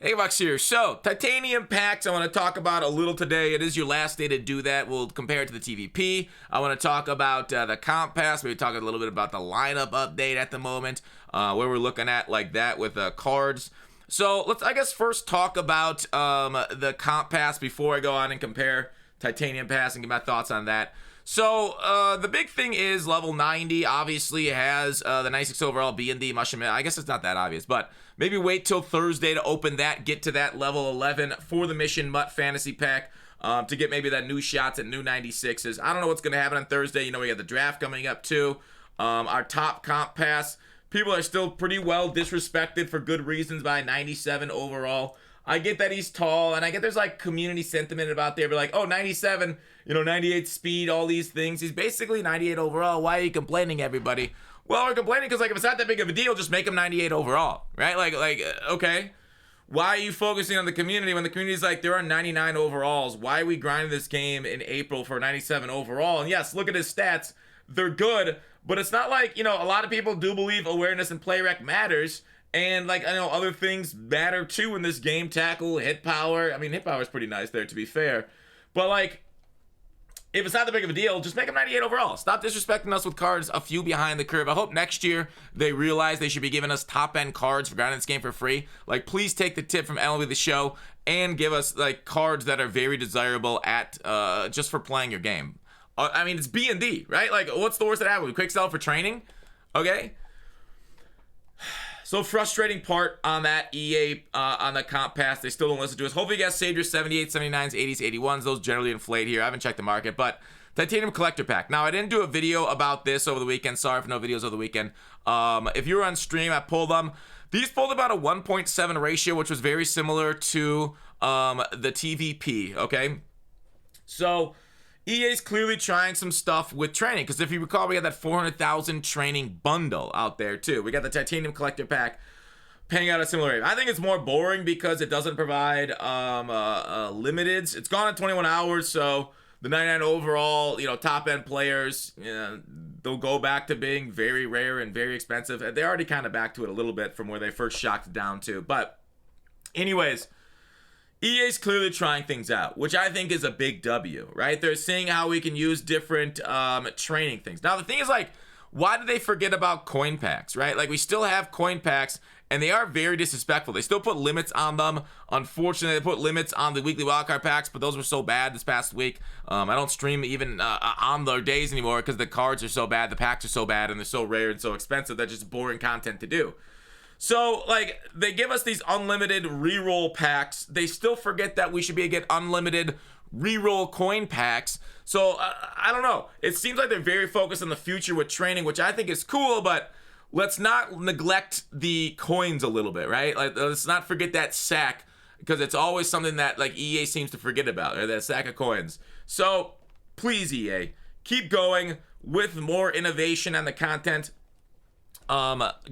Hey, Vox here. So, titanium packs, I want to talk about a little today. It is your last day to do that. We'll compare it to the TVP. I want to talk about the comp pass. Maybe talk a little bit about the lineup update at the moment, where we're looking at like that with cards. So, let's, I guess, first talk about the comp pass before I go on and compare titanium pass and get my thoughts on that. So, the big thing is level 90 obviously has the 96 overall B&D mushroom. I guess it's not that obvious, but maybe wait till Thursday to open that, get to that level 11 for the Mission Mutt Fantasy Pack to get maybe that new shots at new 96s. I don't know what's going to happen on Thursday. You know, we got the draft coming up too. Our top comp pass, people are still pretty well disrespected for good reasons by 97 overall. I get that he's tall, and I get there's like community sentiment about there, but like, oh, 97, 98 speed, all these things. He's basically 98 overall. Why are you complaining, everybody? Well, we're complaining because, like, if it's not that big of a deal, just make him 98 overall, right? Okay. Why are you focusing on the community when the community's like, there are 99 overalls? Why are we grinding this game in April for 97 overall? And yes, look at his stats. They're good, but it's not like, a lot of people do believe awareness and play rec matters. And, like, I know other things matter, too, in this game. Tackle, hit power. I mean, hit power is pretty nice there, to be fair. But, like, if it's not that big of a deal, just make them 98 overall. Stop disrespecting us with cards a few behind the curve. I hope next year they realize they should be giving us top-end cards for grinding this game for free. Like, please take the tip from MLB The Show and give us, like, cards that are very desirable at just for playing your game. I mean, it's B&D, right? Like, what's the worst that happens? We quick sell for training? Okay? So frustrating part on that EA, on the comp pass. They still don't listen to us. Hopefully you guys saved your 78, 79s, 80s, 81s. Those generally inflate here. I haven't checked the market, but Titanium Collector Pack. Now, I didn't do a video about this over the weekend. Sorry for no videos over the weekend. If you were on stream, I pulled them. These pulled about a 1.7 ratio, which was very similar to the TVP, okay? So EA's clearly trying some stuff with training, because if you recall, we had that 400,000 training bundle out there too. We got the Titanium Collector Pack paying out a similar rate. I think it's more boring because it doesn't provide limiteds. It's gone in 21 hours, so the 99 overall, top end players, they'll go back to being very rare and very expensive. They're already kind of back to it a little bit from where they first shocked it down to. But anyways, EA's clearly trying things out, which I think is a big W, right? They're seeing how we can use different training things. Now, the thing is, like, why did they forget about coin packs, right? Like, we still have coin packs, and they are very disrespectful. They still put limits on them. Unfortunately, they put limits on the weekly wildcard packs, but those were so bad this past week. I don't stream even on their days anymore because the cards are so bad, the packs are so bad, and they're so rare and so expensive that just boring content to do. So, like, they give us these unlimited reroll packs. They still forget that we should be able to get unlimited reroll coin packs. So, I don't know. It seems like they're very focused on the future with training, which I think is cool, but let's not neglect the coins a little bit, right? Like, let's not forget that sack, because it's always something that, like, EA seems to forget about, or that sack of coins. So, please, EA, keep going with more innovation on the content.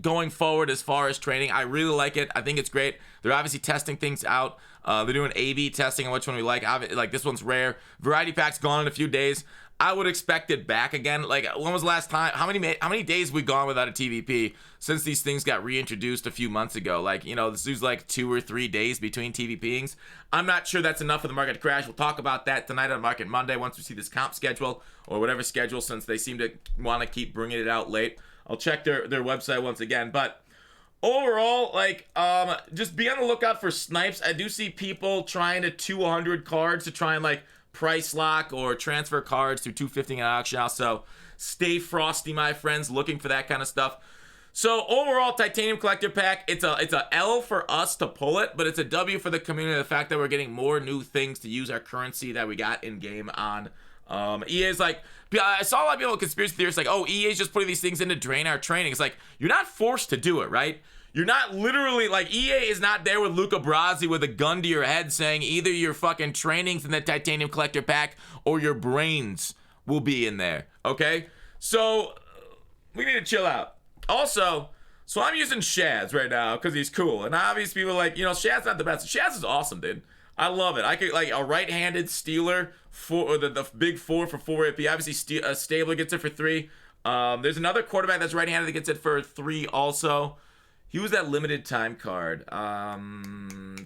Going forward as far as training, I really like it. I think it's great. They're obviously testing things out. They're doing A/B testing on which one we like. Like, this one's rare. Variety pack's gone in a few days. I would expect it back again. Like, when was the last time? How many days have we gone without a TVP since these things got reintroduced a few months ago? Like, this is like 2 or 3 days between TVPings. I'm not sure that's enough for the market to crash. We'll talk about that tonight on Market Monday once we see this comp schedule or whatever schedule, since they seem to want to keep bringing it out late. I'll check their website once again. But overall, like, just be on the lookout for snipes. I do see people trying to 200 cards to try and, like, price lock or transfer cards through 250 at auction house. So stay frosty, my friends, looking for that kind of stuff. So overall, Titanium Collector Pack, it's a L for us to pull it, but it's a W for the community. The fact that we're getting more new things to use our currency that we got in game on. EA's like, I saw a lot of people with conspiracy theorists like, oh, EA's just putting these things in to drain our training. It's like, you're not forced to do it, right? You're not literally, like, EA is not there with Luca Brasi with a gun to your head saying either your fucking training's in the Titanium Collector Pack or your brains will be in there, okay? So, we need to chill out. Also, so I'm using Shaz right now because he's cool. And obviously people are like, Shaz's not the best. Shaz is awesome, dude. I love it. I could, like, a right-handed stealer for the big 4 for 4 AP. Obviously, Stabler gets it for 3. There's another quarterback that's right-handed that gets it for 3 also. He was that limited time card.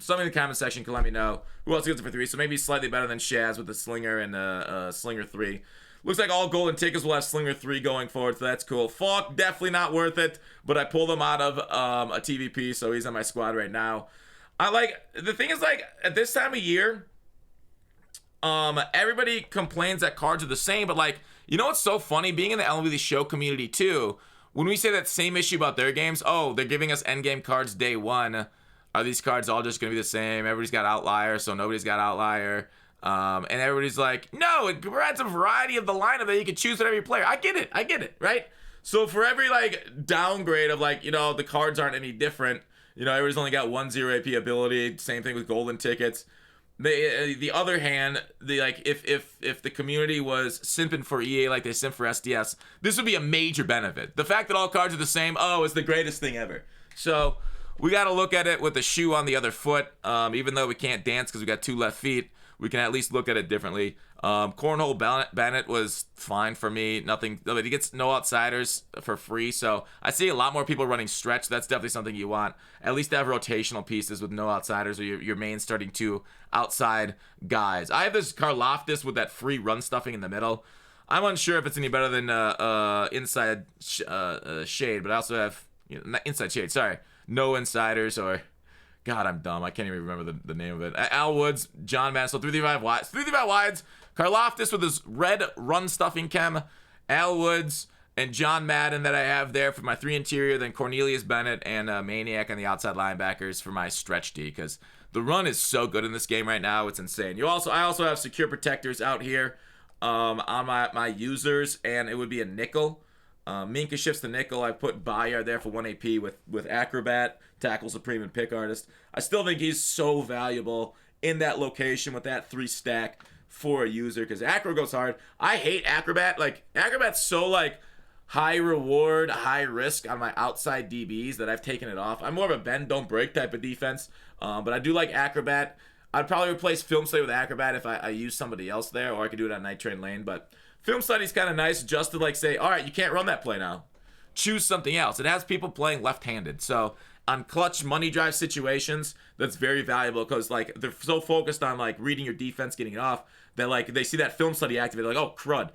somebody in the comment section can let me know who else gets it for 3. So maybe slightly better than Shaz with the Slinger and Slinger 3. Looks like all golden tickets will have Slinger 3 going forward, so that's cool. Falk, definitely not worth it, but I pulled him out of a TVP, so he's on my squad right now. The thing is, like, at this time of year, everybody complains that cards are the same, but, like, you know what's so funny? Being in the LMV show community, too, when we say that same issue about their games, oh, they're giving us endgame cards day 1. Are these cards all just going to be the same? Everybody's got Outlier, so nobody's got Outlier. And everybody's like, no, it provides a variety of the lineup that you can choose whatever you play. I get it, right? So for every, like, downgrade of, like, you know, the cards aren't any different, you know, everybody's only got 1 0 AP ability, same thing with golden tickets. The other hand, if the community was simping for EA like they simp for SDS, this would be a major benefit. The fact that all cards are the same, is the greatest thing ever. So we got to look at it with the shoe on the other foot. Even though we can't dance because we got 2 left feet, we can at least look at it differently. Cornhole Bennett was fine for me. Nothing. He gets no outsiders for free, so I see a lot more people running stretch. That's definitely something you want. At least have rotational pieces with no outsiders, or your main starting 2 outside guys. I have this Karlaftis with that free run stuffing in the middle. I'm unsure if it's any better than inside shade, but I also have not inside shade. Sorry, no insiders or. God, I'm dumb. I can't even remember the name of it. Al Woods, John Madden. So 335 wides. 335 wides. Karlaftis with his red run stuffing chem. Al Woods and John Madden that I have there for my 3 interior. Then Cornelius Bennett and Maniac on the outside linebackers for my stretch D. Because the run is so good in this game right now. It's insane. I also have secure protectors out here on my users. And it would be a nickel. Minka shifts the nickel. I put Bayard there for 1 AP with Acrobat, Tackle Supreme, and Pick Artist. I still think he's so valuable in that location with that 3 stack for a user because Acro goes hard. I hate Acrobat. Like, Acrobat's so, like, high reward, high risk on my outside DBs that I've taken it off. I'm more of a bend, don't break type of defense, but I do like Acrobat. I'd probably replace Film Study with Acrobat if I use somebody else there, or I could do it on Night Train Lane, but Film Study's kind of nice just to, like, say, all right, you can't run that play now. Choose something else. It has people playing left-handed. So on clutch money drive situations, that's very valuable because, like, they're so focused on, like, reading your defense, getting it off, that, like, they see that Film Study activated, like, oh, crud,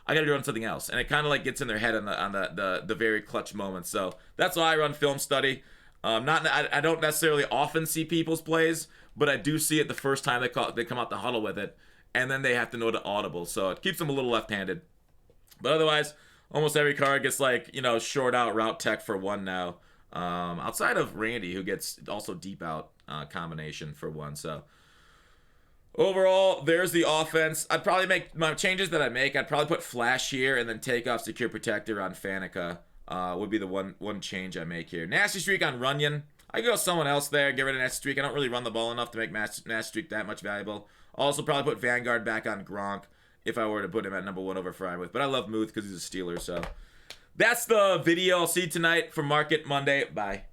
I got to run something else. And it kind of, like, gets in their head on the very clutch moments. So that's why I run Film Study. I don't necessarily often see people's plays, but I do see it the first time they come out the huddle with it. And then they have to know to audible, so it keeps them a little left-handed. But otherwise, almost every card gets, like, you know, short out route tech for 1 now. Outside of Randy, who gets also deep out combination for 1. So overall, there's the offense. I'd probably make my changes that I make. I'd probably put Flash here and then take off Secure Protector on Fanica. Would be the one change I make here. Nasty Streak on Runyon. I could go someone else there, get rid of Nasty Streak. I don't really run the ball enough to make Nasty Streak that much valuable. Also, probably put Vanguard back on Gronk if I were to put him at number 1 over Frymouth. But I love Muth because he's a Steeler, so that's the video. I'll see you tonight for Market Monday. Bye.